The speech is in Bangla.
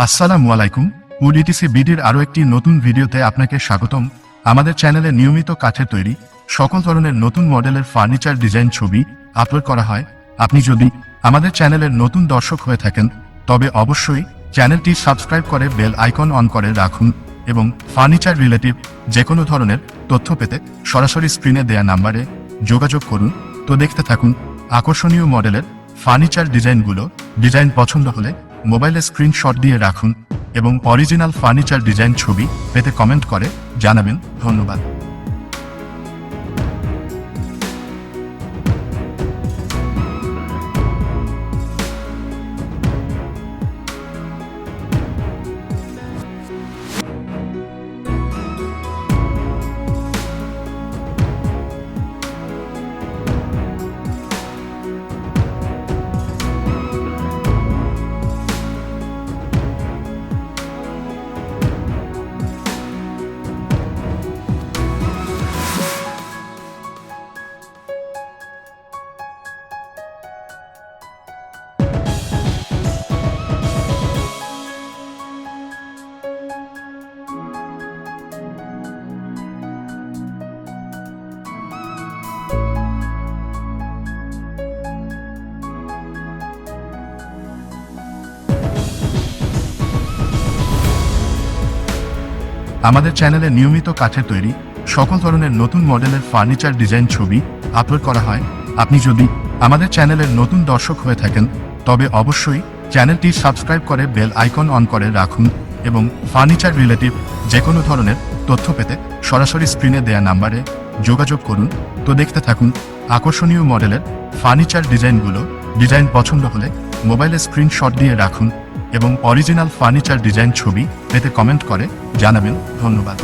আসসালামু আলাইকুম। উডিটিসি বিডির আরও একটি নতুন ভিডিওতে আপনাকে স্বাগতম। আমাদের চ্যানেলে নিয়মিত কাঠের তৈরি সকল ধরনের নতুন মডেলের ফার্নিচার ডিজাইন ছবি আপলোড করা হয়। আপনি যদি আমাদের চ্যানেলের নতুন দর্শক হয়ে থাকেন তবে অবশ্যই চ্যানেলটি সাবস্ক্রাইব করে বেল আইকন অন করে রাখুন এবং ফার্নিচার রিলেটিভ যে কোনো ধরনের তথ্য পেতে সরাসরি স্ক্রিনে দেয়া নাম্বারে যোগাযোগ করুন। তো দেখতে থাকুন আকর্ষণীয় মডেলের ফার্নিচার ডিজাইনগুলো। ডিজাইন পছন্দ হলে মোবাইলে স্ক্রিনশট দিয়ে রাখুন এবং অরিজিনাল ফার্নিচার ডিজাইন ছবি পেতে কমেন্ট করে জানাবেন। ধন্যবাদ। আমাদের চ্যানেলে নিয়মিত কাঠের তৈরি সকল ধরনের নতুন মডেলের ফার্নিচার ডিজাইন ছবি আপলোড করা হয়। আপনি যদি আমাদের চ্যানেলের নতুন দর্শক হয়ে থাকেন তবে অবশ্যই চ্যানেলটি সাবস্ক্রাইব করে বেল আইকন অন করে রাখুন এবং ফার্নিচার রিলেটিভ যে কোনো ধরনের তথ্য পেতে সরাসরি স্ক্রিনে দেয়া নাম্বারে যোগাযোগ করুন। তো দেখতে থাকুন আকর্ষণীয় মডেলের ফার্নিচার ডিজাইনগুলো। ডিজাইন পছন্দ হলে মোবাইলে স্ক্রিনশট দিয়ে রাখুন এবং অরিজিনাল ফার্নিচার ডিজাইন ছবি পেতে কমেন্ট করে জানাবেন। ধন্যবাদ।